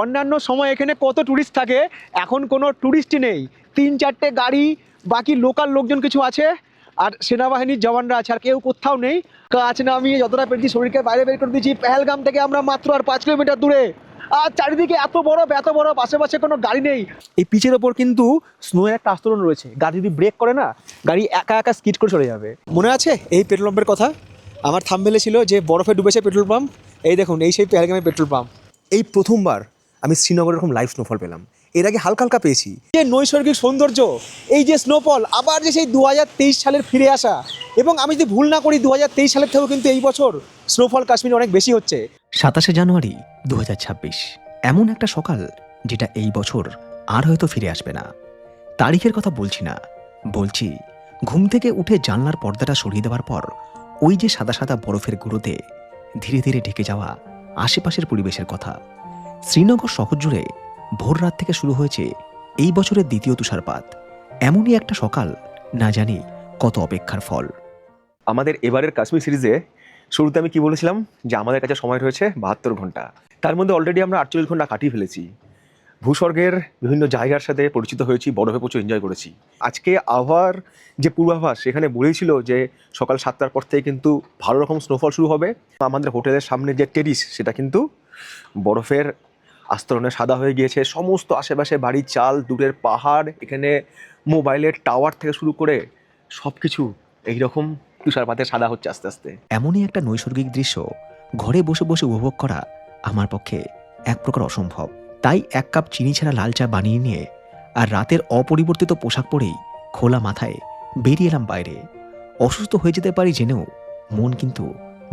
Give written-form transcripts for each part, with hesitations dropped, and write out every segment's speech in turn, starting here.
অন্যান্য সময় এখানে কত ট্যুরিস্ট থাকে, এখন কোনো ট্যুরিস্টই নেই। 3-4টে গাড়ি, বাকি লোকাল লোকজন কিছু আছে, আর সেনাবাহিনীর জওয়ানরা আছে, আর কেউ কোথাও নেই। কাজ নামিয়ে যতটা পেরেছি শরীরকে বাইরে বের করে দিয়েছি। পেহেলগাম থেকে আমরা মাত্র আর 5 কিলোমিটার দূরে, আর চারিদিকে এত বরফ আশেপাশে কোনো গাড়ি নেই। এই পিচের ওপর কিন্তু স্নোয়ের একটা আস্তরণ রয়েছে, গাড়ি যদি ব্রেক করে না, গাড়ি একা একা স্কিড করে চলে যাবে। মনে আছে এই পেট্রোল পাম্পের কথা? আমার থাম্বনেলে ছিল যে বরফে ডুবেছে পেট্রোল পাম্প। এই দেখুন, এই সেই পেহেলগামের পেট্রোল পাম্প। এই প্রথমবার আমি শ্রীনগরে এরকম লাইভ স্নোফল পেলাম। এর আগে হালকা হালকা পেয়েছি। যে নৈসর্গিক সৌন্দর্য, এই যে স্নোফল, আবার যে সেই 2023 সালের ফিরে আসা। এবং আমি যদি ভুল না করি 2023 সালের থেকেও কিন্তু এই বছর স্নোফল কাশ্মীরে অনেক বেশি হচ্ছে। 27শে জানুয়ারি 2026, এমন একটা সকাল যেটা এই বছর আর হয়তো ফিরে আসবে না। তারিখের কথা বলছি না, বলছি ঘুম থেকে উঠে জানলার পর্দাটা সরিয়ে দেওয়ার পর ওই যে সাদা সাদা বরফের গুঁড়োতে ধীরে ধীরে ঢেকে যাওয়া আশেপাশের পরিবেশের কথা। শ্রীনগর শহর জুড়ে ভোর রাত থেকে শুরু হয়েছে এই বছরের দ্বিতীয় তুষারপাত। এমনই একটা সকাল, না জানি কত অপেক্ষার ফল। আমাদের এবারের কাশ্মীর সিরিজে শুরুতে আমি কি বলেছিলাম যে আমাদের কাছে সময় রয়েছে 72 ঘন্টা। তার মধ্যে অলরেডি আমরা 48 ঘন্টা কাটিয়ে ফেলেছি। ভূস্বর্গের বিভিন্ন জায়গার সাথে পরিচিত হয়েছি, বরফে প্রচুর এনজয় করেছি। আজকে আবহাওয়ার যে পূর্বাভাস, সেখানে বলেছিল যে সকাল 7টার পর থেকে কিন্তু ভালো রকম স্নোফল শুরু হবে। আমাদের হোটেলের সামনে যে টেরিস, সেটা কিন্তু বরফের আস্তরণে সাদা হয়ে গিয়েছে। সমস্ত আশেপাশে বাড়ির চাল, দূরের পাহাড়, এখানে মোবাইলের টাওয়ার থেকে শুরু করে সব কিছু এইরকম তুষারপাতে সাদা হচ্ছে আস্তে আস্তে। এমনই একটা নৈসর্গিক দৃশ্য ঘরে বসে বসে উপভোগ করা আমার পক্ষে এক প্রকার অসম্ভব। তাই 1 কাপ চিনি ছাড়া লাল চা বানিয়ে নিয়ে আর রাতের অপরিবর্তিত পোশাক পরেই খোলা মাথায় বেরিয়ে এলাম বাইরে। অসুস্থ হয়ে যেতে পারি জেনেও মন কিন্তু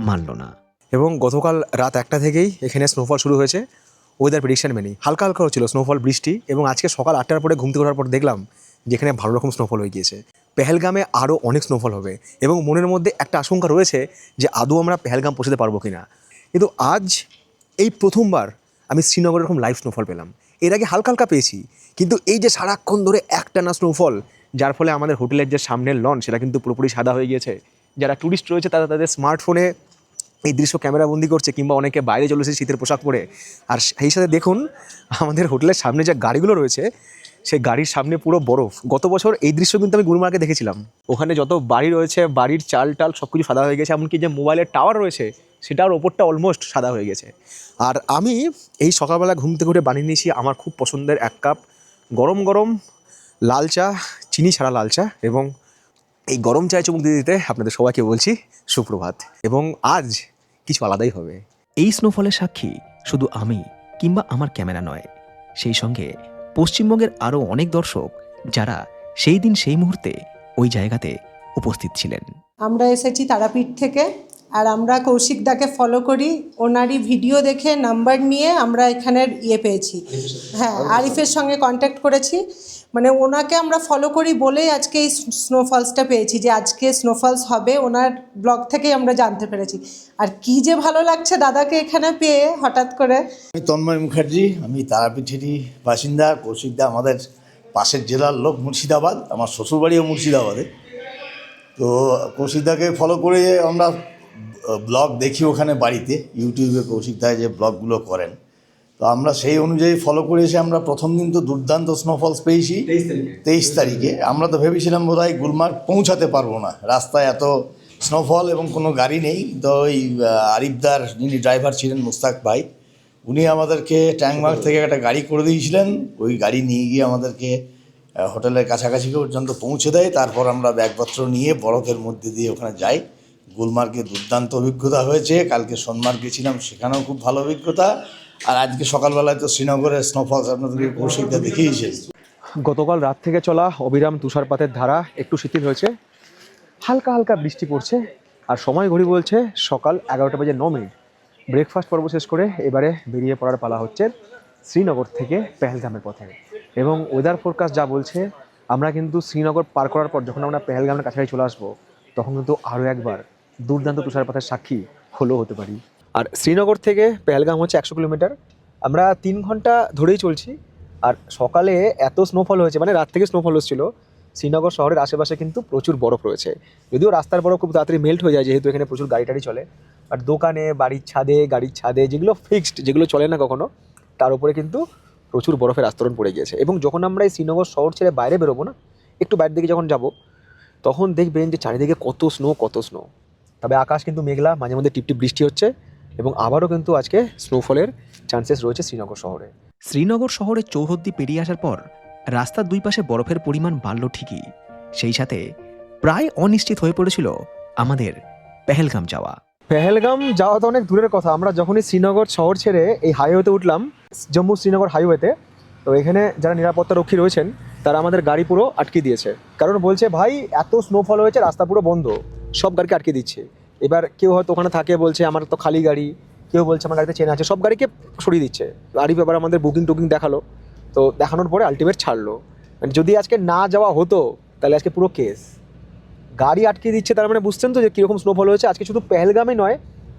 মানল না। এবং গতকাল রাত 1টা থেকেই এখানে স্নোফল শুরু হয়েছে। ওয়েদার প্রেডিকশন মেনেই হালকা হালকা হচ্ছিল স্নোফল, বৃষ্টি। এবং আজকে সকাল 8টার পরে ঘুম থেকে ওঠার পর দেখলাম যে এখানে ভালো রকম স্নোফল হয়ে গিয়েছে। পেহেলগামে আরও অনেক স্নোফল হবে এবং মনের মধ্যে একটা আশঙ্কা রয়েছে যে আদৌ আমরা পেহেলগাম পৌঁছতে পারবো কি না। কিন্তু আজ এই প্রথমবার আমি শ্রীনগরে এরকম লাইভ স্নোফল পেলাম। এর আগে হালকা হালকা পেয়েছি, কিন্তু এই যে সারাক্ষণ ধরে একটানা স্নোফল, যার ফলে আমাদের হোটেলের যে সামনের লন, সেটা কিন্তু পুরোপুরি সাদা হয়ে গিয়েছে। যারা ট্যুরিস্ট রয়েছে তারা তাদের স্মার্টফোনে এই দৃশ্য ক্যামেরাবন্দি করছে, কিংবা অনেকে বাইরে চলে এসেছে শীতের পোশাক পরে। আর সেই সাথে দেখুন আমাদের হোটেলের সামনে যে গাড়িগুলো রয়েছে, সেই গাড়ির সামনে পুরো বরফ। গত বছর এই দৃশ্য কিন্তু আমি গুলমার্গে দেখেছিলাম। ওখানে যত বাড়ি রয়েছে, বাড়ির চাল টাল সব কিছু সাদা হয়ে গেছে। এমনকি যে মোবাইলের টাওয়ার রয়েছে, সেটার ওপরটা অলমোস্ট সাদা হয়ে গেছে। আর আমি এই সকালবেলা ঘুম থেকে উঠে বানিয়ে নিয়েছি আমার খুব পছন্দের 1 কাপ গরম গরম লাল চা, চিনি ছাড়া লাল চা। এবং এই গরম চায়ে চুমুক দিতে দিতে আপনাদের সবাইকে বলছি সুপ্রভাত। এবং আজ কিছু আলাদাই হবে। এই স্নোফলের সাক্ষী শুধু আমি কিংবা আমার ক্যামেরা নয়, সেই সঙ্গে পশ্চিমবঙ্গের আরও অনেক দর্শক যারা সেই দিন সেই মুহূর্তে ওই জায়গাতে উপস্থিত ছিলেন। আমরা এসেছি তারাপীঠ থেকে, আর আমরা কৌশিক দাকে ফলো করি। ওনারই ভিডিও দেখে নাম্বার নিয়ে আমরা এখানের পেয়েছি। হ্যাঁ, আরিফের সঙ্গে কন্ট্যাক্ট করেছি। মানে ওনাকে আমরা ফলো করি বলেই আজকে এই স্নোফলসটা পেয়েছি, যে আজকে স্নোফলস হবে, ওনার ব্লগ থেকেই আমরা জানতে পেরেছি। আর কি যে ভালো লাগছে দাদাকে এখানে পেয়ে হঠাৎ করে। আমি তন্ময় মুখার্জি, আমি তারাপীঠেরই বাসিন্দা। কৌশিকদা আমাদের পাশের জেলার লোক, মুর্শিদাবাদ, আমার শ্বশুরবাড়িও মুর্শিদাবাদে। তো কৌশিকদাকে ফলো করে আমরা ব্লগ দেখি ওখানে বাড়িতে, ইউটিউবে কৌশিকদা যে ব্লগগুলো করেন। তো আমরা সেই অনুযায়ী ফলো করে এসে আমরা প্রথম দিন তো দুর্দান্ত স্নোফলস পেয়েছি 23 তারিখে। আমরা তো ভেবেছিলাম বোধহয় গুলমার্গ পৌঁছাতে পারবো না, রাস্তায় এত স্নোফল এবং কোনো গাড়ি নেই। তো ওই আরিফদার যিনি ড্রাইভার ছিলেন, মুস্তাক ভাই, উনি আমাদেরকে ট্যাংমার্গ থেকে একটা গাড়ি করে দিয়েছিলেন। ওই গাড়ি নিয়ে গিয়ে আমাদেরকে হোটেলের কাছাকাছি পর্যন্ত পৌঁছে দেয়। তারপর আমরা ব্যাগপত্র নিয়ে বরফের মধ্যে দিয়ে ওখানে যাই। গুলমার্গে দুর্দান্ত অভিজ্ঞতা হয়েছে। কালকে সোনমার্গ গেছিলাম, সেখানেও খুব ভালো অভিজ্ঞতা। আর আজকে সকালবেলায় তো শ্রীনগরের স্নোফলস আপনাদেরকে কৌশিকদা দেখিয়েছেন। গতকাল রাত থেকে চলা অবিরাম তুষারপাতের ধারা একটু শিথিল হয়েছে, হালকা হালকা বৃষ্টি পড়ছে। আর সময় ঘড়ি বলছে সকাল 11:09। ব্রেকফাস্ট পর্ব শেষ করে এবারে বেরিয়ে পড়ার পালা হচ্ছে শ্রীনগর থেকে পেহেলগামের পথে। এবং ওয়েদার ফোরকাস্ট যা বলছে, আমরা কিন্তু শ্রীনগর পার করার পর যখন আমরা পেহেলগামের কাছাকাছি চলে আসবো, তখন কিন্তু আরও একবার দুর্দান্ত তুষারপাতের সাক্ষী হতে পারি। আর শ্রীনগর থেকে পেহেলগাম হচ্ছে 100 কিলোমিটার। আমরা 3 ঘন্টা ধরেই চলছি। আর সকালে এত স্নোফল হয়েছে, মানে রাত থেকে স্নোফল হচ্ছিল। শ্রীনগর শহরের আশেপাশে কিন্তু প্রচুর বরফ রয়েছে, যদিও রাস্তার বরফ খুব তাড়াতাড়ি মেল্ট হয়ে যায়, যেহেতু এখানে প্রচুর গাড়ি টাড়ি চলে। আর দোকানে, গাড়ির ছাদে যেগুলো ফিক্সড, যেগুলো চলে না কখনো, তার উপরে কিন্তু প্রচুর বরফের আস্তরণ পড়ে গিয়েছে। এবং যখন আমরা এই শ্রীনগর শহর ছেড়ে বাইরে বেরোবো না, একটু বাইরের দিকে যখন যাব, তখন দেখবেন যে চারিদিকে কত স্নো। তবে আকাশ কিন্তু মেঘলা, মাঝে মধ্যে টিপটিপ বৃষ্টি হচ্ছে এবং আবারও কিন্তু আজকে স্নোফলের চান্সেস রয়েছে শ্রীনগর শহরে। শ্রীনগর শহরের চৌহদ্দি পেরিয়ে আসার পর রাস্তার দুই পাশে বরফের পরিমাণ বাড়ল ঠিকই, সেই সাথে প্রায় অনিশ্চিত হয়ে পড়েছিল আমাদের পেহেলগাম যাওয়া। পেহেলগাম যাওয়া তো অনেক দূরের কথা। আমরা যখনই শ্রীনগর শহর ছেড়ে এই হাইওয়েতে উঠলাম, জম্মু শ্রীনগর হাইওয়েতে, তো এখানে যারা নিরাপত্তা রক্ষী রয়েছেন তারা আমাদের গাড়ি পুরো আটকে দিয়েছে। কারণ বলছে ভাই এত স্নোফল হয়েছে, রাস্তা পুরো বন্ধ, সব গাড়িকে আটকে দিচ্ছে। এবার কেউ হয়তো ওখানে থাকে, বলছে আমার তো খালি গাড়ি, কেউ বলছে আমার গাড়িতে চেন আছে, সব গাড়িকে সরিয়ে দিচ্ছে। গাড়ি ব্যাপার আমাদের বুকিং দেখালো, তো দেখানোর পরে আলটিমেট ছাড়লো। মানে যদি আজকে না যাওয়া হতো তাহলে আজকে পুরো কেস। গাড়ি আটকে দিচ্ছে, তার মানে বুঝছেন তো যে কীরকম স্নোফল হয়েছে। আজকে শুধু পেহেলগামই নয়,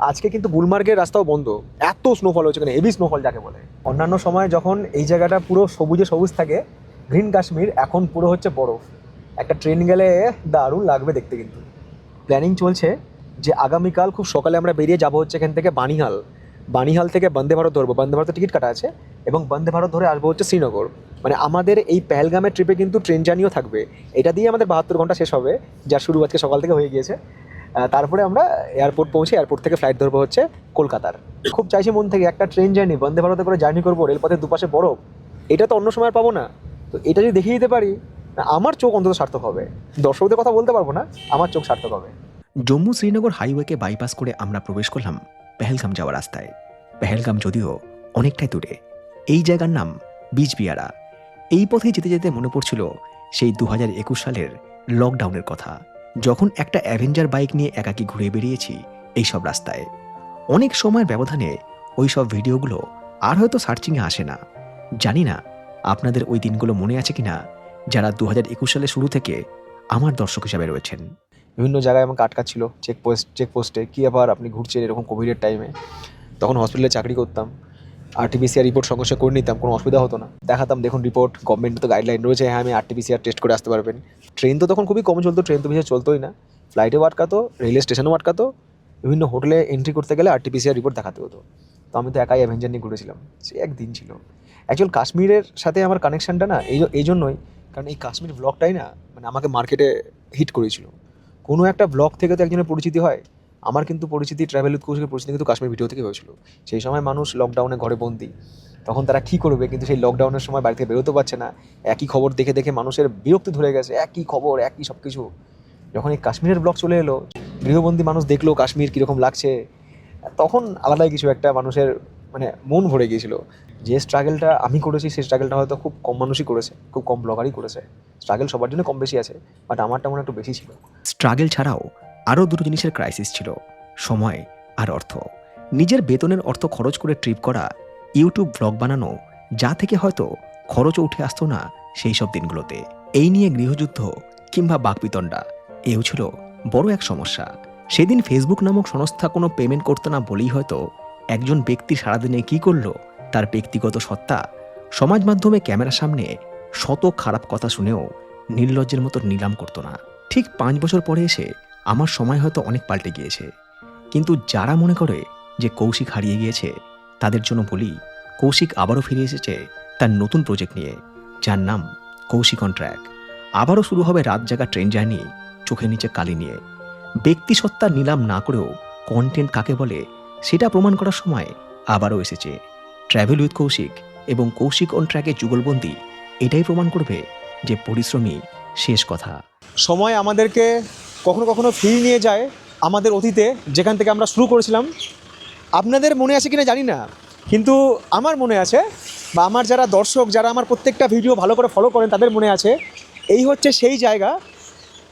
আজকে কিন্তু গুলমার্গের রাস্তাও বন্ধ, এত স্নোফল হয়েছে, মানে হেভি স্নোফল যাকে বলে। অন্যান্য সময় যখন এই জায়গাটা পুরো সবুজ থাকে, গ্রিন কাশ্মীর, এখন পুরো হচ্ছে বরফ। একটা ট্রেন গেলে দারুণ লাগবে দেখতে। কিন্তু প্ল্যানিং চলছে যে আগামীকাল খুব সকালে আমরা বেরিয়ে যাবো হচ্ছে এখান থেকে বানিহাল থেকে বন্দে ভারত ধরবো। বন্দে ভারতের টিকিট কাটা আছে এবং বন্দে ভারত ধরে আসবো হচ্ছে শ্রীনগর। মানে আমাদের এই পেহেলগামের ট্রিপে কিন্তু ট্রেন জার্নিও থাকবে। এটা দিয়ে আমাদের 72 ঘন্টা শেষ হবে, যার শুরু আজকে সকাল থেকে হয়ে গিয়েছে। তারপরে আমরা এয়ারপোর্ট পৌঁছে এয়ারপোর্ট থেকে ফ্লাইট ধরবো হচ্ছে কলকাতার। খুব চাইছি মন থেকে একটা ট্রেন জার্নি, বন্দে ভারতে করে জার্নি করবো, রেলপথের দুপাশে বরফ, এটা তো অন্য সময় পাবো না। তো এটা যদি দেখিয়ে দিতে পারি, আমার চোখ অন্তত সার্থক হবে। দর্শকদের কথা বলতে পারবো না, আমার চোখ সার্থক হবে। জম্মু শ্রীনগর হাইওয়েকে বাইপাস করে আমরা প্রবেশ করলাম পেহেলগাম যাওয়ার রাস্তায়। পেহেলগাম যদিও অনেকটাই দূরে, এই জায়গার নাম বিজবিয়ারা। এই পথে যেতে যেতে মনে পড়ছিল সেই 2021 সালের লকডাউনের কথা, যখন একটা অ্যাভেঞ্জার বাইক নিয়ে একাকী ঘুরে বেরিয়েছি এইসব রাস্তায়। অনেক সময়ের ব্যবধানে ওই সব ভিডিওগুলো আর হয়তো সার্চিংয়ে আসে না। জানি না আপনাদের ওই দিনগুলো মনে আছে কিনা, যারা 2021 সালের শুরু থেকে আমার দর্শক হিসাবে রয়েছেন। বিভিন্ন জায়গায় আমাকে আটকাচ্ছিল চেকপোস্টে, কী আবার আপনি ঘুরছেন এরকম কোভিডের টাইমে। তখন হসপিটালে চাকরি করতাম, RT-PCR রিপোর্ট সঙ্গে সঙ্গে করে নিতাম, কোনো অসুবিধা হতো না। দেখাতাম দেখুন রিপোর্ট, গভর্নমেন্ট তো গাইডলাইন রয়েছে, হ্যাঁ আমি RT-PCR টেস্ট করে আসতে পারবেন। ট্রেন তো তখন খুবই কম চলতো, ট্রেন তো বেশি চলতোই না, ফ্লাইটেও আটকাতো, রেলওয়ে স্টেশনেও আটকাতো, বিভিন্ন হোটেলে এন্ট্রি করতে গেলে RT-PCR রিপোর্ট দেখাতে হতো। তো আমি তো একাই অ্যাভেঞ্জার নিয়ে ঘুরেছিলাম, সে একদিন ছিল। অ্যাকচুয়াল কাশ্মীরের সাথে আমার কানেকশানটা না এই জন্যই, কারণ এই কাশ্মীর ব্লগটাই না মানে আমাকে মার্কেটে হিট করেছিল। কোনো একটা ব্লগ থেকে তো একজনের পরিচিতি হয়। আমার কিন্তু পরিচিতি, ট্রাভেল উইথ কৌশিকের পরিচিতি কিন্তু কাশ্মীর ভিডিও থেকে হয়েছিল। সেই সময় মানুষ লকডাউনে ঘরে বন্দি, তখন তারা কী করবে, কিন্তু সেই লকডাউনের সময় বাড়ি থেকে বেরোতে পারছে না, একই খবর দেখে মানুষের বিরক্তি ধরে গেছে, একই খবর একই সব কিছু। যখন এই কাশ্মীরের ব্লগ চলে এলো, গৃহবন্দী মানুষ দেখলো কাশ্মীর কীরকম লাগছে, তখন আলাদাই কিছু একটা মানুষের মানে মন ভরে গিয়েছিল। যে স্ট্রাগলটা আমি করেছি সেই স্ট্রাগলটা হয়তো খুব কম মানুষই করেছে, খুব কম ব্লগারই করেছে। স্ট্রাগল সবার জন্য কম বেশি আছে, বাট আমারটা মনে একটু বেশি ছিল। স্ট্রাগল ছাড়াও আরও দুটো জিনিসের ক্রাইসিস ছিল, সময় আর অর্থ। নিজের বেতনের অর্থ খরচ করে ট্রিপ করা, ইউটিউব ব্লগ বানানো, যা থেকে হয়তো খরচও উঠে আসতো না সেই সব দিনগুলোতে। এই নিয়ে গৃহযুদ্ধ কিংবা বাকবিতণ্ডা, এও ছিল বড় এক সমস্যা। সেদিন ফেসবুক নামক সংস্থা কোনো পেমেন্ট করতো না বলেই হয়তো একজন ব্যক্তি সারাদিনে কী করলো তার ব্যক্তিগত সত্তা সমাজ মাধ্যমে ক্যামেরার সামনে শত খারাপ কথা শুনেও নির্লজ্জের মতো নিলাম করতো না। ঠিক 5 বছর পরে এসে আমার সময় হয়তো অনেক পাল্টে গিয়েছে, কিন্তু যারা মনে করে যে কৌশিক হারিয়ে গিয়েছে তাদের জন্য বলি, কৌশিক আবারও ফিরে এসেছে তার নতুন প্রজেক্ট নিয়ে, যার নাম কৌশিক অন ট্র্যাক। আবারও শুরু হবে রাত জাগা ট্রেন জার্নি, চোখের নিচে কালি নিয়ে। ব্যক্তিসত্তা নিলাম না করেও কন্টেন্ট কাকে বলে সেটা প্রমাণ করার সময় আবারও এসেছে। ট্র্যাভেল উইথ কৌশিক এবং কৌশিক অন ট্র্যাকে যুগলবন্দি এটাই প্রমাণ করবে যে পরিশ্রমী শেষ কথা। সময় আমাদেরকে কখনো কখনো ফিরিয়ে নিয়ে যায় আমাদের অতীতে, যেখান থেকে আমরা শুরু করেছিলাম। আপনাদের মনে আছে কিনা জানি না, কিন্তু আমার মনে আছে, বা আমার যারা দর্শক, যারা আমার প্রত্যেকটা ভিডিও ভালো করে ফলো করেন তাদের মনে আছে, এই হচ্ছে সেই জায়গা।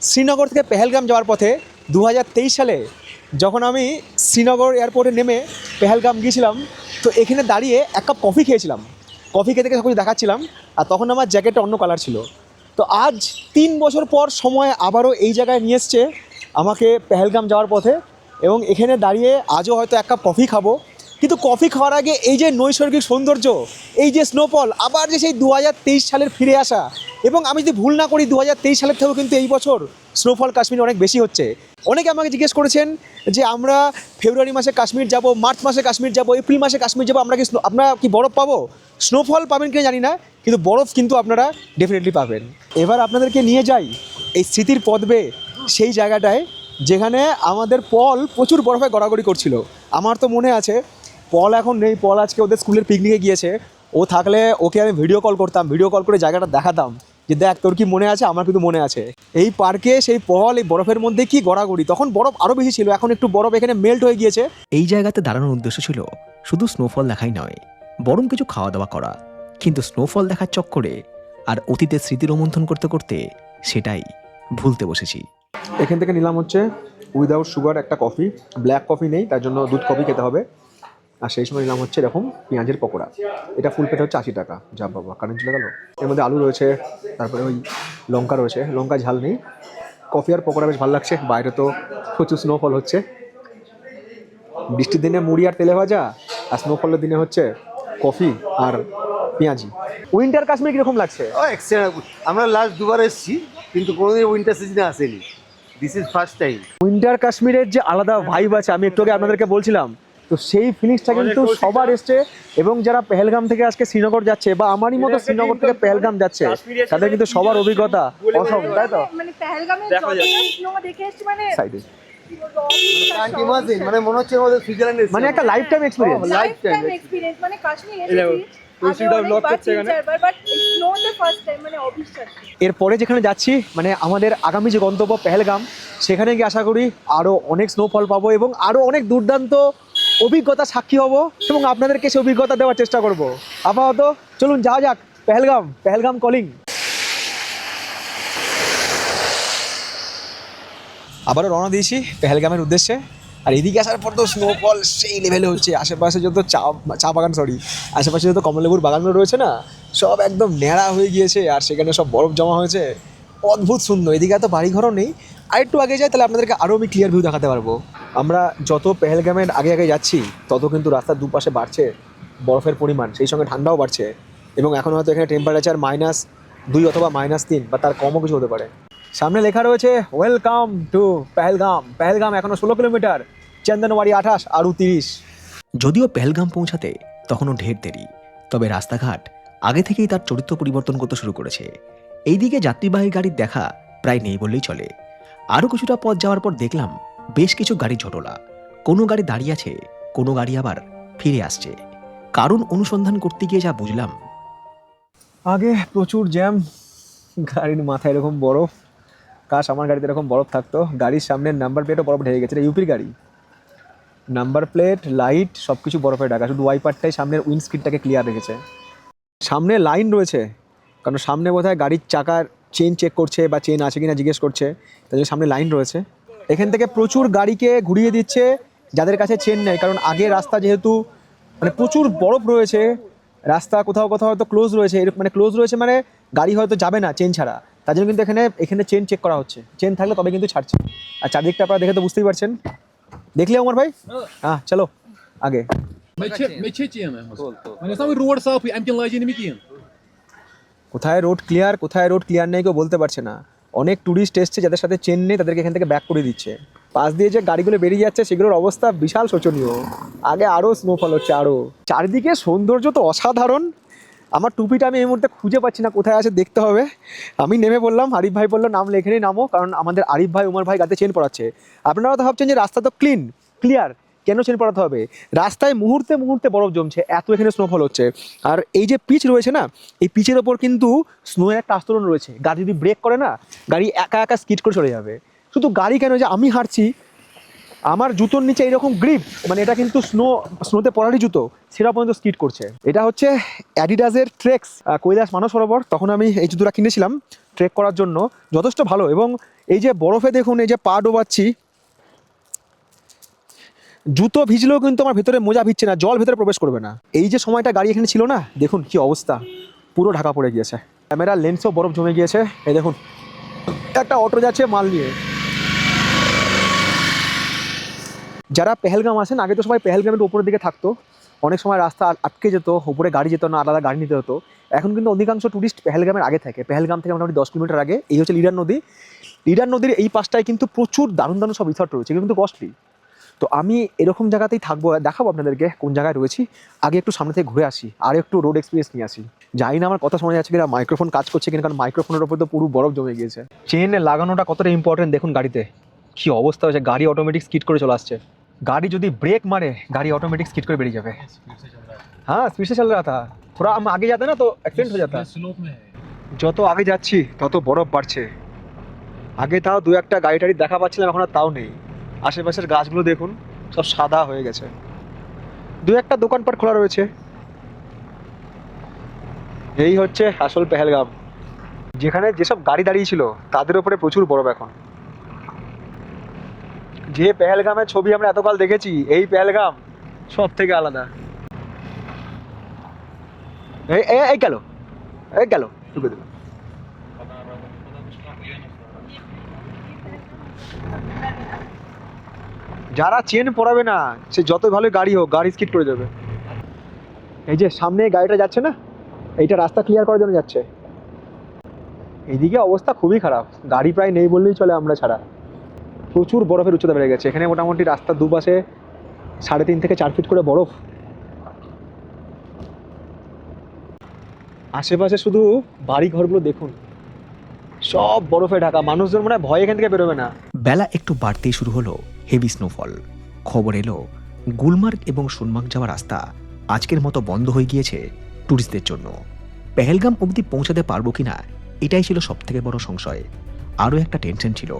শ্রীনগর থেকে পেহেলগাম যাওয়ার পথে 2023 সালে যখন আমি শ্রীনগর এয়ারপোর্টে নেমে পেহেলগাম গিয়েছিলাম, তো এখানে দাঁড়িয়ে এক কাপ কফি খেয়েছিলাম, কফি খেতে সব কিছু দেখাচ্ছিলাম, আর তখন আমার জ্যাকেটটা অন্য কালার ছিল। তো আজ 3 বছর পর সময় আবারও এই জায়গায় নিয়ে এসছে আমাকে পেহেলগাম যাওয়ার পথে, এবং এখানে দাঁড়িয়ে আজও হয়তো এক কাপ কফি খাবো, কিন্তু কফি খাওয়ার আগে এই যে নৈসর্গিক সৌন্দর্য, এই যে স্নোফল, আবার যে সেই 2023 সালের ফিরে আসা, এবং আমি যদি ভুল না করি 2023 সালের থেকেও কিন্তু এই বছর স্নোফল কাশ্মীরে অনেক বেশি হচ্ছে। অনেকে আমাকে জিজ্ঞেস করেছেন যে আমরা ফেব্রুয়ারি মাসে কাশ্মীর যাব, মার্চ মাসে কাশ্মীর যাব, এপ্রিল মাসে কাশ্মীর যাব, আমরা কি বরফ পাবো? স্নোফল পাবেন কিনা জানি না, কিন্তু বরফ কিন্তু আপনারা ডেফিনেটলি পাবেন। এবার আপনাদেরকে নিয়ে যাই এই স্মৃতির পদ্মে, সেই জায়গাটায় যেখানে আমাদের পল প্রচুর বরফে গড়াগড়ি করছিল। আমার তো মনে আছে, পল এখন নেই, পল আজকে ওদের স্কুলের পিকনিকে গিয়েছে। ও থাকলে ওকে আমি ভিডিও কল করতাম, ভিডিও কল করে জায়গাটা দেখাতাম যে দেখ তোর কি মনে আছে, আমার কিন্তু মনে আছে। এই পার্কে সেই পল এই বরফের মধ্যে কি গড়াগড়ি, তখন বরফ আরও বেশি ছিল, এখন একটু বরফ এখানে মেল্ট হয়ে গিয়েছে। এই জায়গাতে দাঁড়ানোর উদ্দেশ্য ছিল শুধু স্নোফল দেখাই নয়, বরং কিছু খাওয়া দাওয়া করা। কিন্তু স্নোফল দেখার চক্করে আর অতীতের স্মৃতি রোমন্থন করতে করতে সেটাই ভুলতে বসেছি। এখান থেকে নিলাম হচ্ছে উইদাউট সুগার একটা কফি, ব্ল্যাক কফি নেই তার জন্য দুধ কফি খেতে হবে। আর সেই সময় নিলাম হচ্ছে এরকম পেঁয়াজের পকোড়া, এটা ফুল প্লেট হচ্ছে 80 টাকা। যা বাবা, কারেন্ট চলে গেল। এর মধ্যে আলু রয়েছে, তারপরে ওই লঙ্কা রয়েছে, লঙ্কা ঝাল নেই। কফি আর পকোড়া বেশ ভালো লাগছে। বাইরে তো প্রচুর স্নোফল হচ্ছে, বৃষ্টির দিনে মুড়ি আর তেলে ভাজা, আর স্নোফলের দিনে হচ্ছে কফি আর পেঁয়াজি। উইন্টার কাশ্মীর কীরকম লাগছে? ও এক্সেলেন্ট। আমরা লাস্ট দুবার এসেছি, কিন্তু কোনোদিন উইন্টার সিজনে আসেনি। This is first time. Winter কাশ্মীরের যে আলাদা ভাইব আছে, আমি একটু আগে আপনাদেরকে বলছিলাম, তো সেই ফিলিংসটা কিন্তু সবার এসছে। এবং যারা পেহেলগাম থেকে আজকে শ্রীনগর যাচ্ছে, বা আমারই মতো শ্রীনগর থেকে পেহেলগাম যাচ্ছে, তাদের কিন্তু সবার অভিজ্ঞতা অসম, তাই তো? মানে পেহেলগামে যতটা স্নো দেখে এসেছি, মানে সাইডে মানে মনে হচ্ছে আমাদের সুইজারল্যান্ডে মানে একটা life time experience. Lifetime experience. মানে কাশ্মীর এসেছি ব্লগ করছে এখানে, but snow the first time, মানে অবিশ্বাস্য। এরপরে যেখানে যাচ্ছি, মানে আমাদের আগামী যে গন্তব্য পেহেলগাম, সেখানে গিয়ে আশা করি আরও অনেক স্নোফল পাবো এবং আরও অনেক দুর্দান্ত অভিজ্ঞতা সাক্ষী হব, এবং আপনাদেরকে সেই অভিজ্ঞতা দেওয়ার চেষ্টা করব। আপাতত চলুন যাওয়া যাক পেহেলগাম, পেহেলগাম কলিং। আবারও রওনা দিয়েছি পেহেলগামের উদ্দেশ্যে। আর এদিকে আসার পর তো স্নোফল সেই লেভেলে হচ্ছে। আশেপাশে যত চা বাগান, আশেপাশে যত কমলালেবুর বাগানগুলো রয়েছে না, সব একদম ন্যাড়া হয়ে গিয়েছে, আর সেখানে সব বরফ জমা হয়েছে, অদ্ভুত সুন্দর। এদিকে এত বাড়িঘরও নেই। আর একটু আগে যাই, তাহলে আপনাদেরকে আরও আমি ক্লিয়ার ভিউ দেখাতে পারবো। আমরা যত পেহেলগামের আগে আগে যাচ্ছি, তত কিন্তু রাস্তার দুপাশে বাড়ছে বরফের পরিমাণ, সেই সঙ্গে ঠান্ডাও বাড়ছে। এবং এখন হয়তো এখানে টেম্পারেচার -2 অথবা -3 বা তার কমও কিছু হতে পারে। সামনে লেখা রয়েছে ওয়েলকাম টু পেহেলগাম। পেহেলগাম এখনও 16 কিলোমিটার, চন্দনওয়াড়ি 28, আরও 30। যদিও পেহেলগাম পৌঁছাতে তখনও ঢের দেরি, তবে রাস্তাঘাট আগে থেকেই তার চরিত্র পরিবর্তন করতে শুরু করেছে। এইদিকে যাত্রীবাহী গাড়ির দেখা প্রায় নেই বললেই চলে। আরও কিছুটা পথ যাওয়ার পর দেখলাম বেশ কিছু গাড়ি ঝোটলা। কোনো গাড়ি দাঁড়িয়ে আছে, কোনো গাড়ি আবার ফিরে আসছে। কারণ অনুসন্ধান করতে গিয়ে যা বুঝলাম, আগে প্রচুর জ্যাম, গাড়ির মাথায় এরকম বরফ। কাশ আমার গাড়িতে এরকম বরফ থাকতো। গাড়ির সামনের নাম্বার প্লেটও বরফ ঢেকে গেছে। এটা ইউপির গাড়ি, নাম্বার প্লেট, লাইট সব কিছু বরফে ঢাকা, শুধু ওয়াইপারটাই সামনের উইন্ডস্ক্রিনটাকে ক্লিয়ার রেখেছে। সামনে লাইন রয়েছে, কারণ সামনে বোধহয় গাড়ির চাকার চেন চেক করছে বা চেন আছে কিনা জিজ্ঞেস করছে, তাই জন্য সামনে লাইন রয়েছে। এখান থেকে প্রচুর গাড়িকে ঘুরিয়ে দিচ্ছে যাদের কাছে চেন নেই, কারণ আগে রাস্তা যেহেতু মানে প্রচুর বরফ রয়েছে, রাস্তা কোথাও কোথাও হয়তো ক্লোজ রয়েছে, এরকম মানে ক্লোজ রয়েছে মানে গাড়ি হয়তো যাবে না চেন ছাড়া, তার জন্য কিন্তু এখানে চেন চেক করা হচ্ছে। চেন থাকলে তবে কিন্তু ছাড়ছে। আর চারদিকটা আপনারা দেখে তো বুঝতেই পারছেন। দেখলে আমার ভাই, হ্যাঁ চলো আগে। مچ چین মানে সব রোড সাফ এমকিন লাইজেনি মিকিন। কোথায় রোড ক্লিয়ার, কোথায় রোড ক্লিয়ার নেই কেউ বলতে পারছে না। অনেক ট্যুরিস্ট এসছে যাদের সাথে চেন নেই, তাদেরকে এখান থেকে ব্যাক করে দিচ্ছে। পাশ দিয়ে যে গাড়িগুলো বেরিয়ে যাচ্ছে সেগুলোর অবস্থা বিশাল শোচনীয়। আগে আরও স্নোফল হচ্ছে, আরও। চারিদিকে সৌন্দর্য তো অসাধারণ। আমার টুপিটা আমি এই মুহূর্তে খুঁজে পাচ্ছি না, কোথায় আছে দেখতে হবে। আমি নেমে বললাম, আরিফ ভাই বললো নামলে এখানেই নামো, কারণ আমাদের আরিফ ভাই, উমর ভাই গাতে চেন পড়াচ্ছে। আপনারা তো ভাবছেন যে রাস্তা তো ক্লিয়ার, কেন চেন পড়াতে হবে? রাস্তায় মুহূর্তে মুহূর্তে বরফ জমছে, এত এখানে স্নোফল হচ্ছে। আর এই যে পিচ রয়েছে না, এই পিচের ওপর কিন্তু স্নোয়ের একটা আস্তরণ রয়েছে। গাড়ি যদি ব্রেক করে না, গাড়ি একা একা স্কিড করে চলে যাবে। শুধু গাড়ি কেন, যে আমি হাঁটছি, আমার জুতোর নিচে এইরকম গ্রিপ, মানে এটা কিন্তু স্নোতে পড়ারই জুতো, সেটা পর্যন্ত স্কিড করছে। এটা হচ্ছে অ্যাডিডাসের ট্রেক্স, কৈলাস মানসরোবর। তখন আমি এই জুতোটা কিনেছিলাম ট্রেক করার জন্য, যথেষ্ট ভালো। এবং এই যে বরফে দেখুন, এই যে পা ডোবাচ্ছি, জুতো ভিজলেও কিন্তু আমার ভেতরে মোজা ভিজছে না, জল ভেতরে প্রবেশ করবে না। এই যে সময়টা গাড়ি এখানে ছিল না, দেখুন কি অবস্থা, পুরো ঢাকা পড়ে গিয়েছে। ক্যামেরার লেন্সও বরফ জমে গিয়েছে। এই দেখুন একটা অটো যাচ্ছে মাল নিয়ে। যারা পেহেলগাম আসেন, আগে তো সবাই পেহেলগামের উপরের দিকে থাকতো, অনেক সময় রাস্তা আটকে যেত, উপরে গাড়ি যেত না, আলাদা গাড়ি নিতে হতো। এখন কিন্তু অধিকাংশ টুরিস্ট পেহেলগামের আগে থাকে, পেহেলগাম থেকে মোটামুটি 10 কিলোমিটার আগে। এই হচ্ছে লিডার নদী। লিডার নদীর এই পাশটায় কিন্তু প্রচুর দারুণ দারুণ সব রিসর্ট রয়েছে, এগুলো কিন্তু কস্টলি। তো আমি এরকম জায়গাতেই থাকবো, দেখাবো আপনাদেরকে কোন জায়গায় রয়েছি। আগে একটু সামনে থেকে ঘুরে আসি, আর একটু রোড এক্সপিরিয়েন্স নিয়ে আসি। জানি না আমার কথা শোনা যাচ্ছে কিনা, মাইক্রোফোন কাজ করছে কিনা, কারণ মাইক্রোফোনের ওপর তো পুরো বরফ জমে গিয়েছে। চেন লাগানোটা কতটা ইম্পর্টেন্ট দেখুন গাড়িতে, কি অবস্থা হয়েছে। গাড়ি অটোমেটিক স্কিড করে চলে আসছে। गाड़ी যদি ब्रेक मारे गाड़ी ऑटोमेटिक स्किड করে বেরিয়ে যাবে। हाँ स्पीड से चल रहा था, थोड़ा हम आगे जाते ना तो एक्सीडेंट हो जाता। स्लोप में है। যত আগে যাচ্ছি তত বরফ বাড়ছে। আগে তাও দু একটা গাড়ি টাড়ি দেখা পাচ্ছিলাম, এখন আর তাও নেই। আশেপাশের গাছগুলো দেখুন সব সাদা হয়ে গেছে, দু একটা দোকানপাট খোলা রয়েছে। এই হচ্ছে আসল পেহেলগাম, যেখানে যেসব গাড়ি দাঁড়িয়ে ছিল তাদের উপরে প্রচুর বরফ এখন। যে পেহেলগামের ছবি আমরা এতকাল দেখেছি, এই পেহেলগাম সব থেকে আলাদা। এই গেল, এই গেল, ঢুকে দিল। যারা চেন পড়াবে না, সে যত ভালো গাড়ি হোক, গাড়ি স্কিড করে যাবে। এই যে সামনে গাড়িটা যাচ্ছে না, এইটা রাস্তা ক্লিয়ার করার জন্য যাচ্ছে। এইদিকে অবস্থা খুবই খারাপ, গাড়ি প্রায় নেই বললেই চলে আমরা ছাড়া। প্রচুর বরফের উচ্চতা বেড়ে গেছে এখানে, মোটামুটি রাস্তার দুপাশে 3.5 থেকে 4 ফিট করে বরফ। আশেপাশে শুধু বাড়ি ঘরগুলো দেখুন, সব বরফে ঢাকা। মানুষজন মনে হয় ভয় এখান থেকে বেরোবে না। বেলা একটু বাড়তেই শুরু হলো হেভি স্নোফল। খবর এলো গুলমার্গ এবং সোনমার্গ যাওয়ার রাস্তা আজকের মতো বন্ধ হয়ে গিয়েছে ট্যুরিস্টদের জন্য। পেহেলগাম অবধি পৌঁছাতে পারবো কিনা এটাই ছিল সবথেকে বড় সংশয়। আরও একটা টেনশন ছিল,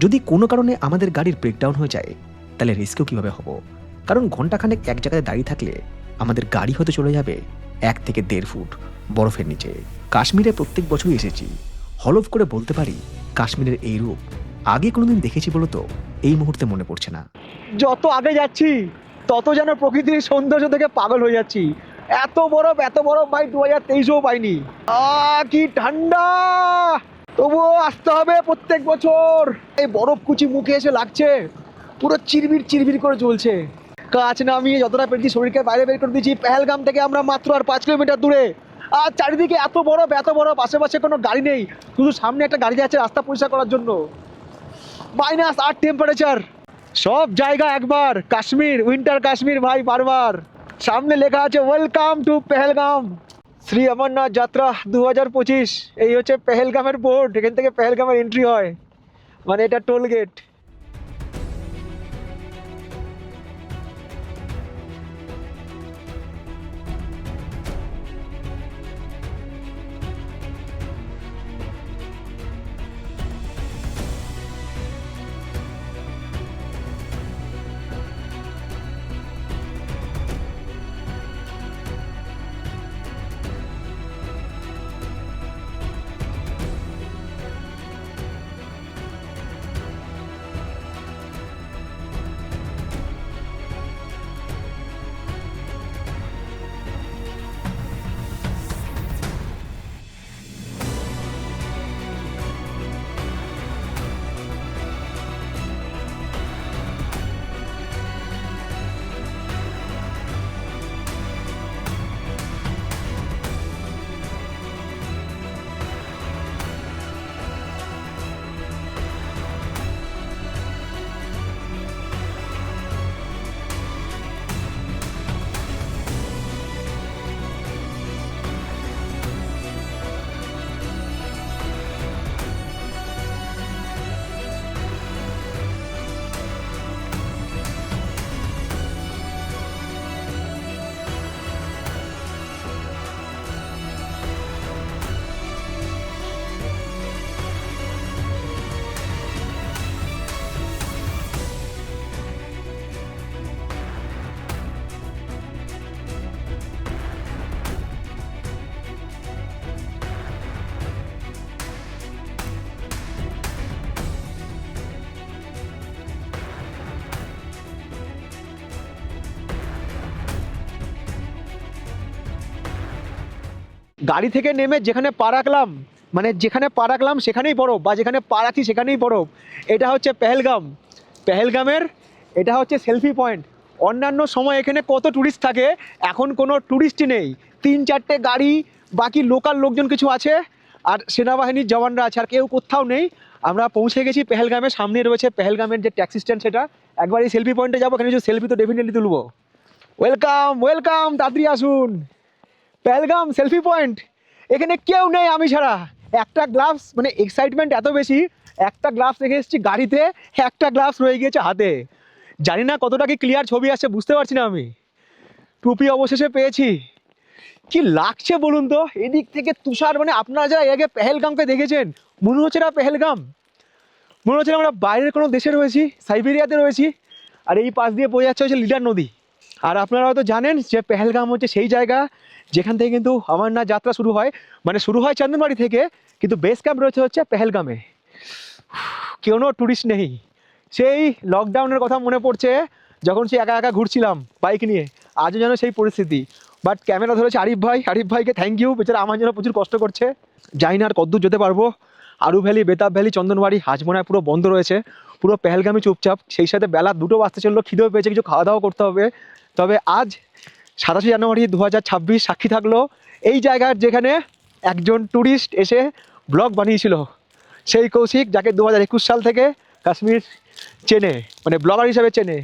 যদি কোনো কারণে আমাদের গাড়ির ব্রেকডাউন হয়ে যায় তাহলে রেস্কিউ কীভাবে হবো, কারণ ঘন্টাখানেক এক জায়গায় দাঁড়িয়ে থাকলে আমাদের গাড়ি হতে চলে যাবে 1 থেকে 1.5 ফুট বরফের নিচে। কাশ্মীরে প্রত্যেক বছরই এসেছি, হলফ করে বলতে পারি কাশ্মীরের এই রূপ আগে কোনোদিন দেখেছি বলো তো এই মুহূর্তে মনে পড়ছে না। যত আগে যাচ্ছি তত যেন প্রকৃতির সৌন্দর্য থেকে পাগল হয়ে যাচ্ছি। এত বরফ ভাই 2023-ও পাইনি। কি ঠান্ডা, তবুও আসতে হবে প্রত্যেক বছর। এই বরফ কুচি মুখে এসে লাগছে, পুরো চিরবির করে চলছে। কাজ নামিয়ে যতটা পেরেছি শরীরকে বাইরে বের করে দিয়েছি। পেহেলগাম থেকে আমরা মাত্র আর 5 কিলোমিটার দূরে, আর চারিদিকে এত বরফ, আশেপাশে কোনো গাড়ি নেই, শুধু সামনে একটা গাড়ি যাচ্ছে রাস্তা পরিষ্কার করার জন্য। -8 টেম্পারেচার, সব জায়গা একবার কাশ্মীর, উইন্টার কাশ্মীর ভাই বারবার। সামনে লেখা আছে ওয়েলকাম টু পেহেলগাম, শ্রী অমরনাথ যাত্রা 2025। এই হচ্ছে পেহেলগামের বোর্ড, এখান থেকে পেহেলগামের এন্ট্রি হয়, মানে এটা টোল গেট। গাড়ি থেকে নেমে যেখানে পা রাখলাম, মানে যেখানে পা রাখলাম সেখানেই বরফ, বা যেখানে পা রাখছি সেখানেই বরফ। এটা হচ্ছে পেহেলগাম। পেহেলগামের এটা হচ্ছে সেলফি পয়েন্ট। অন্যান্য সময় এখানে কত ট্যুরিস্ট থাকে, এখন কোনো ট্যুরিস্টই নেই। 3-4টে গাড়ি, বাকি লোকাল লোকজন কিছু আছে, আর সেনাবাহিনীর জওয়ানরা আছে, আর কেউ কোথাও নেই। আমরা পৌঁছে গেছি পেহেলগামের সামনে রয়েছে পেহেলগামের যে ট্যাক্সি স্ট্যান্ড, সেটা একবার এই সেলফি পয়েন্টে যাবো। এখানে কিছু সেলফি তো ডেফিনেটলি তুলবো। ওয়েলকাম ওয়েলকাম, তাড়াতাড়ি আসুন পেহেলগাম সেলফি পয়েন্ট। এখানে কেউ নেই আমি ছাড়া। একটা গ্লাভস, মানে এক্সাইটমেন্ট এত বেশি, একটা গ্লাভস রেখে এসেছি গাড়িতে, একটা গ্লাভস রয়ে গিয়েছে হাতে। জানি না কতটা কি ক্লিয়ার ছবি আসছে, বুঝতে পারছি না আমি। টুপি অবশেষে পেয়েছি। কি লাগছে বলুন তো, এদিক থেকে তুষার, মানে আপনারা যারা এর আগে পেহেলগামকে দেখেছেন, মনে হচ্ছে না পেহেলগাম, মনে হচ্ছে আমরা বাইরের কোনো দেশে রয়েছি, সাইবেরিয়াতে রয়েছি। আর এই পাশ দিয়ে বয়ে যাচ্ছে হচ্ছে লিডার নদী। আর আপনারা হয়তো জানেন যে পেহেলগাম হচ্ছে সেই জায়গা যেখান থেকে কিন্তু অমরনাথ যাত্রা শুরু হয়, মানে শুরু হয় চন্দনবাড়ি থেকে, কিন্তু বেস ক্যাম্প রয়েছে হচ্ছে পেহেলগামে। কোনো ট্যুরিস্ট নেই। সেই লকডাউনের কথা মনে পড়ছে, যখন সে একা একা ঘুরছিলাম বাইক নিয়ে, আজও যেন সেই পরিস্থিতি। বাট ক্যামেরা ধরেছে আরিফ ভাই, আরিফ ভাইকে থ্যাংক ইউ, বেচারা আমার জন্য প্রচুর কষ্ট করছে। জানি না আর কতদূর যেতে পারবো। আরু ভ্যালি, বেতাব ভ্যালি, চন্দনবাড়ি, হাজমোনায় পুরো বন্ধ রয়েছে, পুরো পেহেলগামই চুপচাপ। সেই সাথে বেলা 2টো বাজতে চললো, খিদেও পেয়েছে, কিছু খাওয়া দাওয়া করতে হবে। তবে আজ 27 জানুয়ারি 2026 সাক্ষী থাকলো এই জায়গার, যেখানে একজন ট্যুরিস্ট এসে ব্লগ বানিয়েছিল, সেই কৌশিক, যাকে 2021 সাল থেকে কাশ্মীর চেনে, মানে ব্লগার হিসেবে চেনে।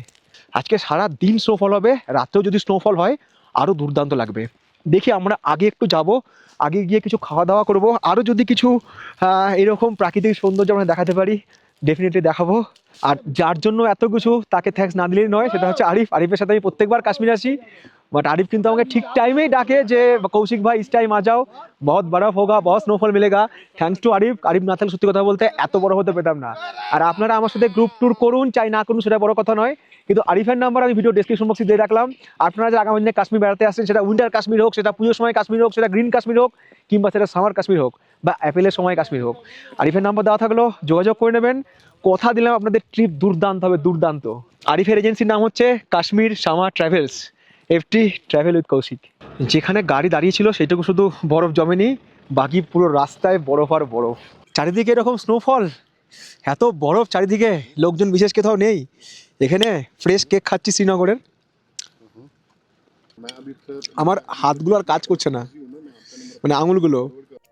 আজকে সারা দিন স্নোফল হবে, রাতেও যদি স্নোফল হয় আরও দুর্দান্ত লাগবে। দেখি আমরা আগে একটু যাব, আগে গিয়ে কিছু খাওয়া দাওয়া করব, আরও যদি কিছু এরকম প্রাকৃতিক সৌন্দর্য আমরা দেখাতে পারি ডেফিনেটলি দেখাবো। আর যার জন্য এত কিছু, তাকে থ্যাঙ্কস না দিলেই নয়, সেটা হচ্ছে আরিফ। আরিফের সাথে আমি প্রত্যেকবার কাশ্মীর আসি, বাট আরিফ কিন্তু আমাকে ঠিক টাইমেই ডাকে যে কৌশিক ভাই ইস টাইম আ যাও, বহুত বরফ হোগা, বহুত স্নোফল মিলেগা। Thanks to Arif. আরিফ না থাকলে সত্যি কথা বলতে এত বড় হতে পেতাম না। আর আপনারা আমার সাথে গ্রুপ ট্যুর করুন চাই না করুন সেটা বড় কথা নয়, কিন্তু আরিফের নাম্বার আমি ভিডিও ডেসক্রিপশন বক্সে দিয়ে রাখলাম। আপনারা যে আগামী দিনে কাশ্মীর বেড়াতে আসছেন, সেটা উইন্টার কাশ্মীর হোক, সেটা পুজোর সময় কাশ্মীর হোক, সেটা গ্রিন কাশ্মীর হোক, কিংবা সেটা সামার কাশ্মীর হোক, বা অ্যাপেলের সময় কাশ্মীর হোক, আরিফের নাম্বার দেওয়া থাকলো, যোগাযোগ করে নেবেন। কথা দিলাম আপনাদের ট্রিপ দুর্দান্ত হবে, দুর্দান্ত। আরিফের এজেন্সির নাম হচ্ছে Kashmir summer travels, FT travel with Koushik. যেখানে গাড়ি দাঁড়িয়েছিল সেটুকু শুধু বরফ জমেনি, বাকি পুরো রাস্তায় বরফ আর বরফ। চারিদিকে এরকম স্নোফল, এত বরফ চারিদিকে, লোকজন বিশেষ কোথাও নেই। এখানে ফ্রেশ কেক খাচ্ছি শ্রীনগরের। আমার হাতগুলো আর কাজ করছে না, মানে আঙুলগুলো।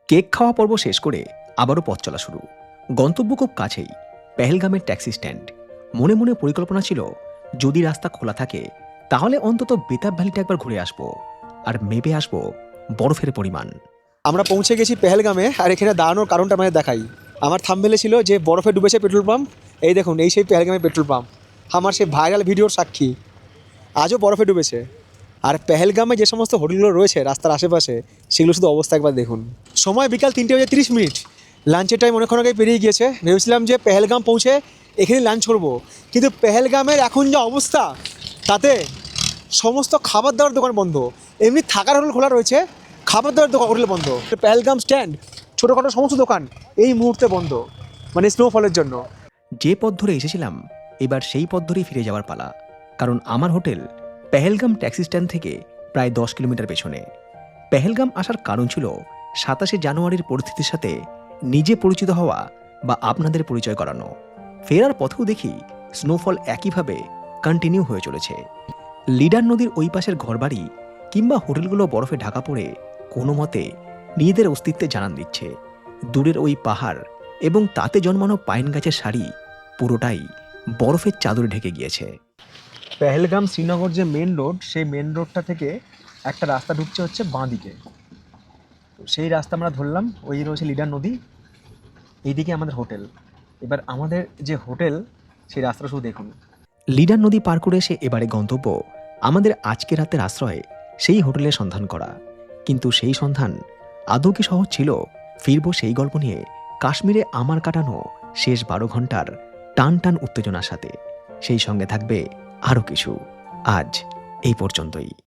কেক খাওয়া পর্ব শেষ করে আবারও পথ চলা শুরু। গন্তব্য খুব কাছেই, পেহেলগামের ট্যাক্সি স্ট্যান্ড। মনে মনে পরিকল্পনা ছিল, যদি রাস্তা খোলা থাকে তাহলে অন্তত বেতাব ভ্যালিটা একবার ঘুরে আসবো, আর মেপে আসবো বরফের পরিমাণ। আমরা পৌঁছে গেছি পেহেলগামে, আর এখানে দাঁড়ানোর কারণটা আমাদের দেখাই। আমার থাম্বনেলে ছিল যে বরফে ডুবেছে পেট্রোল পাম্প, এই দেখুন এই সেই পেহেলগামের পেট্রোল পাম্প, আমার সেই ভাইরাল ভিডিওর সাক্ষী। আজও বরফে ডুবেছে। আর পেহেলগামে যে সমস্ত হোটেলগুলো রয়েছে রাস্তার আশেপাশে, সেগুলো শুধু অবস্থা একবার দেখুন। সময় বিকাল 3:30, লাঞ্চের টাইম অনেকক্ষণ আগে পেরিয়ে গিয়েছে। ভেবেছিলাম যে পেহেলগাম পৌঁছে এখানে লাঞ্চ করবো, কিন্তু পেহেলগামের এখন যা অবস্থা, তাতে সমস্ত খাবার দাবার দোকান বন্ধ। এমনি থাকার হোটেল খোলা রয়েছে, খাবার দাবার দোকান হোটেল বন্ধ। পেহেলগাম স্ট্যান্ড, ছোটোখাটো সমস্ত দোকান এই মুহূর্তে বন্ধ, মানে স্নোফলের জন্য। যে পথ ধরে এসেছিলাম, এবার সেই পথ ধরেই ফিরে যাওয়ার পালা। কারণ আমার হোটেল পেহেলগাম ট্যাক্সি স্ট্যান্ড থেকে প্রায় 10 কিলোমিটার পেছনে। পেহেলগাম আসার কারণ ছিল 27 জানুয়ারির পরিস্থিতির সাথে নিজে পরিচিত হওয়া বা আপনাদের পরিচয় করানো। ফেরার পথেও দেখি স্নোফল একইভাবে কন্টিনিউ হয়ে চলেছে। লিডার নদীর ওই পাশের ঘরবাড়ি কিংবা হোটেলগুলো বরফে ঢাকা পড়ে কোনো মতে নিজেদের অস্তিত্বে জানান দিচ্ছে। দূরের ওই পাহাড় এবং তাতে জন্মানো পাইন গাছের সারি পুরোটাই বরফের চাদরে ঢেকে গিয়েছে। পেহেলগাম শ্রীনগর যে মেন রোড, সেই মেন রোডটা থেকে একটা রাস্তা ঢুকছে হচ্ছে বাঁ দিকে। তো সেই রাস্তা আমরা ধরলাম, ওই রয়েছে লিডার নদী, এইদিকে আমাদের হোটেল। এবার আমাদের যে হোটেল, সেই রাস্তাটা শুধু দেখুন। লিডার নদী পার করে এসে এবারে গন্তব্য আমাদের আজকে রাতের আশ্রয়ে সেই হোটেলের সন্ধান করা। কিন্তু সেই সন্ধান আদৌ কি সহজ ছিল? ফিরবো সেই গল্প নিয়ে কাশ্মীরে আমার কাটানো শেষ 12 ঘন্টার টান টান উত্তেজনার সাথে। সেই সঙ্গে থাকবে আরও কিছু। আজ এই পর্যন্তই।